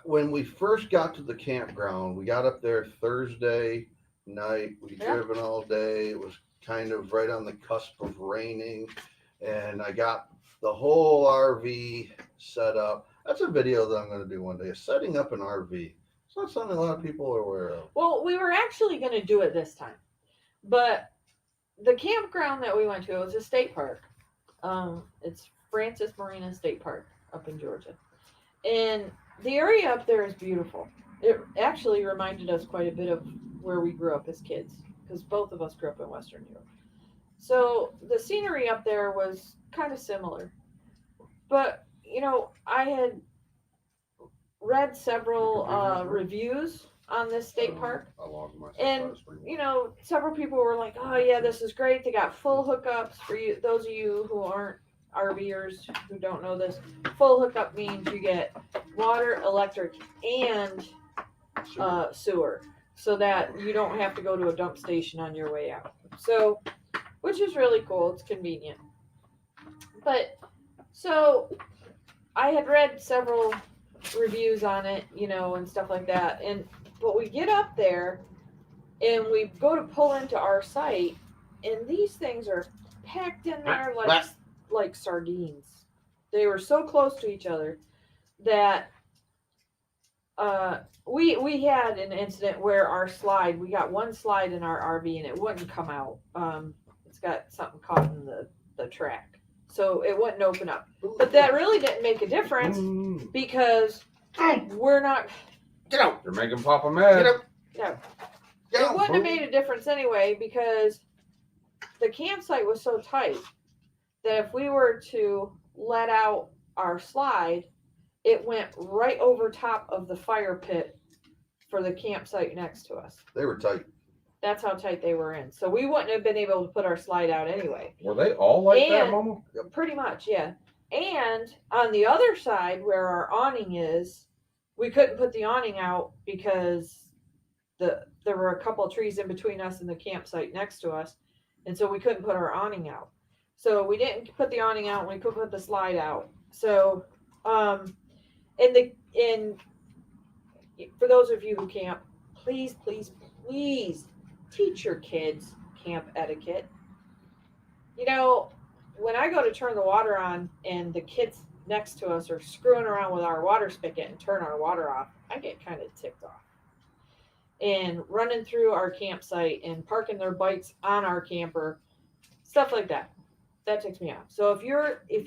when we first got to the campground, we got up there Thursday night. We driven all day. It was kind of right on the cusp of raining, and I got the whole RV set up. That's a video that I'm going to do one day. Is setting up an RV. It's not something a lot of people are aware of. Well, we were actually going to do it this time, but the campground that we went to, it was a state park. It's Francis Marina State Park up in Georgia, and the area up there is beautiful. It actually reminded us quite a bit of where we grew up as kids, because both of us grew up in Western Europe. So the scenery up there was kind of similar, but I had read several reviews on this state park, and several people were like, "Oh yeah, this is great. They got full hookups for you. Those of you who aren't RVers who don't know this, full hookup means you get water, electric, and sewer, so that you don't have to go to a dump station on your way out. So, which is really cool. It's convenient. But so I had read several reviews on it, and stuff like that. But we get up there and we go to pull into our site, and these things are packed in there like sardines. They were so close to each other that we had an incident where we got one slide in our RV and it wouldn't come out. It's got something caught in the track, so it wouldn't open up. But that really didn't make a difference because we're not. Get out! You're making Papa mad. Get out! Yeah. Get It out, wouldn't have made a difference anyway, because the campsite was so tight that if we were to let out our slide, it went right over top of the fire pit for the campsite next to us. They were tight. That's how tight they were in. So we wouldn't have been able to put our slide out anyway. Were they all like that, Mama? Pretty much, yeah. And on the other side where our awning is, we couldn't put the awning out because there were a couple of trees in between us and the campsite next to us. And so we couldn't put our awning out. So we didn't put the awning out and we couldn't put the slide out. So, for those of you who camp, please, please, please teach your kids camp etiquette. When I go to turn the water on and the kids next to us are screwing around with our water spigot and turn our water off, I get kind of ticked off. And running through our campsite and parking their bikes on our camper, stuff like that. That ticks me off. So if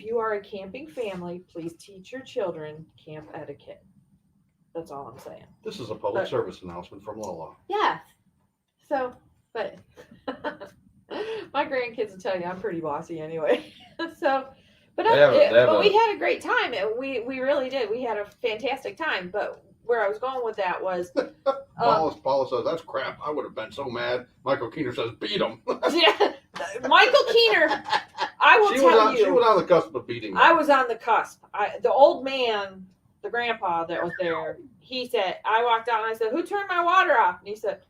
you are a camping family, please teach your children camp etiquette. That's all I'm saying. This is a public service announcement from Lola. Yeah. So, but my grandkids will tell you I'm pretty bossy anyway. So, but we had a great time. We really did. We had a fantastic time. But where I was going with that was, Paula says that's crap. I would have been so mad. Michael Keener says beat him. Yeah, Michael Keener. I will tell you, she was on the cusp of beating him. I was on the cusp. The old man, the grandpa that was there, he said, I walked out and I said, "Who turned my water off?" And he said,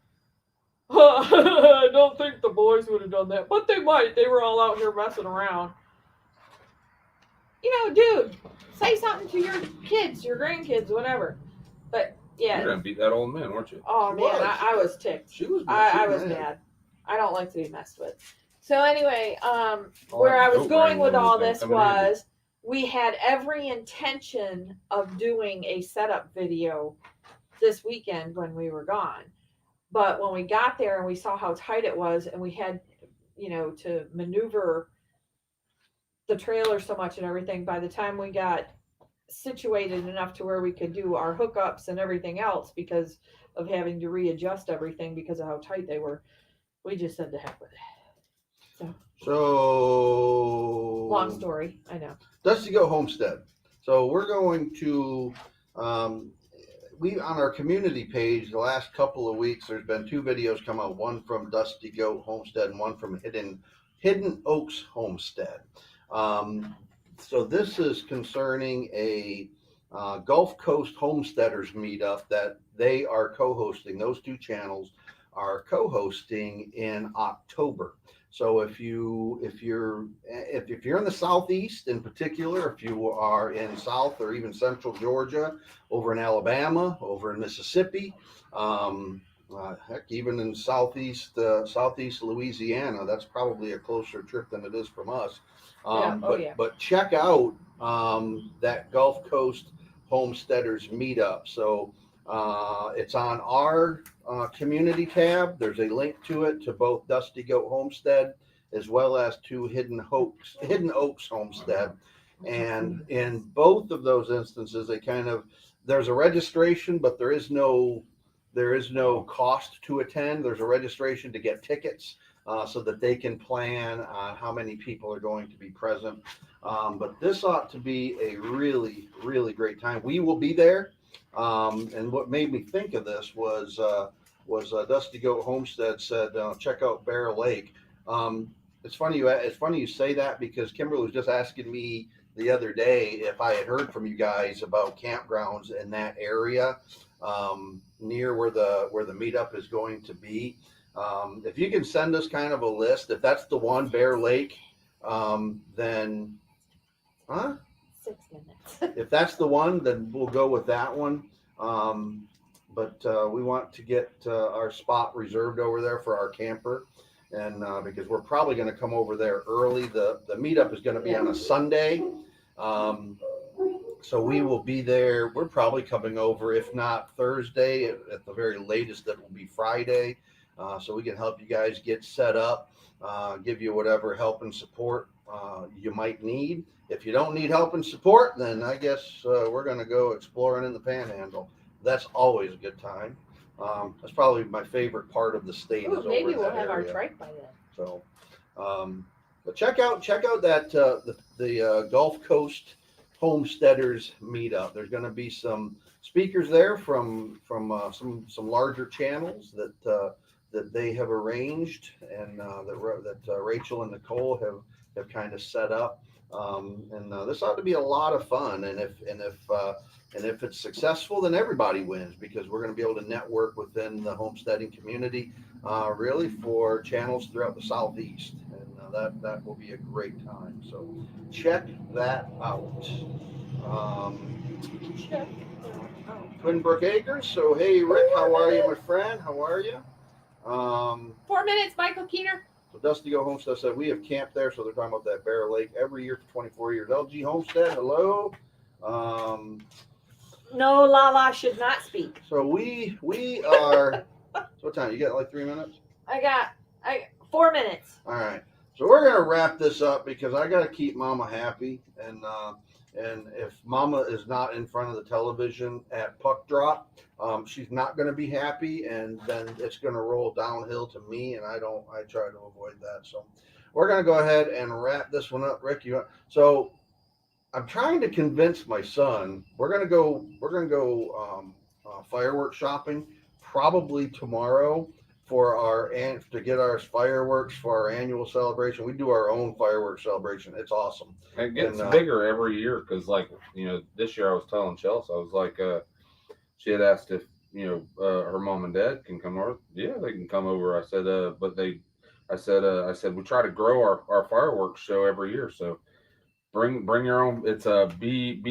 "I don't think the boys would have done that, but they might. They were all out here messing around." Dude, say something to your kids, your grandkids, whatever. But yeah, you're gonna beat that old man, weren't you? Oh man, I was ticked. She was. I was mad. I don't like to be messed with. So anyway, where I was going with all this was, we had every intention of doing a setup video this weekend when we were gone. But when we got there and we saw how tight it was, and we had, to maneuver the trailer so much and everything, by the time we got situated enough to where we could do our hookups and everything else, because of having to readjust everything because of how tight they were, we just said to heck with it. So long story, I know. Dusty Goat Homestead. So we're going to we on our community page the last couple of weeks, there's been 2 videos come out, one from Dusty Goat Homestead and one from Hidden Oaks Homestead. So this is concerning a Gulf Coast Homesteaders meetup that they are co-hosting. Those 2 channels are co-hosting in October. So if you're in the Southeast in particular, if you are in South or even Central Georgia, over in Alabama, over in Mississippi, heck, even in Southeast Louisiana, that's probably a closer trip than it is from us. But check out that Gulf Coast Homesteaders Meetup. So it's on our community tab. There's a link to it to both Dusty Goat Homestead as well as to Hidden Oaks Homestead. And in both of those instances, there's a registration, but there is no cost to attend. There's a registration to get tickets so that they can plan on how many people are going to be present. But this ought to be a really, really great time. We will be there. And what made me think of this was Dusty Goat Homestead said, check out Bear Lake. It's funny you say that, because Kimberly was just asking me the other day if I had heard from you guys about campgrounds in that area near where the meetup is going to be. If you can send us kind of a list, if that's the one, Bear Lake, then 6 minutes. If that's the one, then we'll go with that one. But we want to get our spot reserved over there for our camper, and because we're probably going to come over there early. The meetup is going to be on a Sunday, so we will be there. We're probably coming over, if not Thursday, at the very latest, that will be Friday, so we can help you guys get set up, give you whatever help and support you might need. If you don't need help and support, then I guess we're going to go exploring in the Panhandle. That's always a good time. That's probably my favorite part of the state. Ooh, maybe we'll have our trike by then. So, but check out that the Gulf Coast Homesteaders Meetup. There's going to be some speakers there from some larger channels that they have arranged, and that Rachel and Nicole have kind of set up. And this ought to be a lot of fun. And if it's successful, then everybody wins, because we're going to be able to network within the homesteading community, really for channels throughout the Southeast. And that will be a great time. So check that out. Twin Brook Acres. So hey, Rick, how are you, my friend? How are you? 4 minutes, Michael Keener. So Dusty Go Homestead said we have camped there, so they're talking about that Bear Lake every year for 24 years. LG Homestead, hello. No, Lala should not speak. So we are. So what time? You got like 3 minutes? I got 4 minutes. All right. So we're gonna wrap this up, because I gotta keep Mama happy, and if Mama is not in front of the television at puck drop, she's not gonna be happy, and then it's gonna roll downhill to me, and I try to avoid that. So we're gonna go ahead and wrap this one up. Rick, so I'm trying to convince my son. We're gonna go fireworks shopping probably tomorrow to get our fireworks for our annual celebration. We do our own fireworks celebration. It's awesome. It gets bigger every year, because this year I was telling Chelsea, I was like, she had asked if her mom and dad can come over. Yeah, they can come over. I said, I said we try to grow our fireworks show every year, so bring your own. It's a BYOF.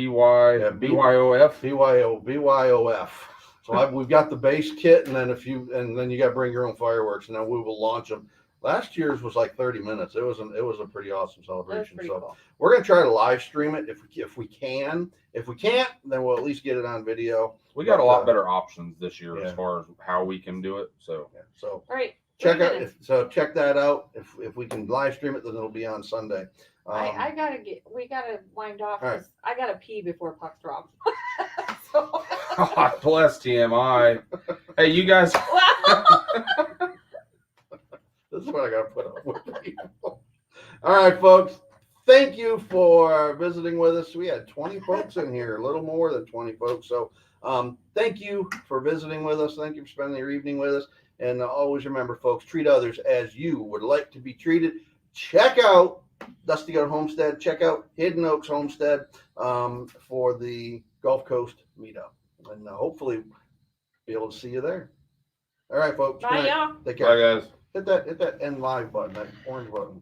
So we've got the base kit, and then you got to bring your own fireworks, and then we will launch them. Last year's was like 30 minutes. It was a pretty awesome celebration. So cool. We're gonna try to live stream it if we can. If we can't, then we'll at least get it on video. We got a lot better options this year as far as how we can do it. So so all right. Check that out. If we can live stream it, then it'll be on Sunday. We gotta wind off. Right. I gotta pee before puck drop. Bless TMI. Hey, you guys. This is what I gotta put up with people. All right, folks. Thank you for visiting with us. We had 20 folks in here, a little more than 20 folks. So thank you for visiting with us. Thank you for spending your evening with us. And always remember, folks, treat others as you would like to be treated. Check out Dusty Goat Homestead. Check out Hidden Oaks Homestead for the Gulf Coast Meetup. And hopefully be able to see you there. All right, folks. Bye, y'all. Take care. Bye, guys. Hit that end live button, that orange button.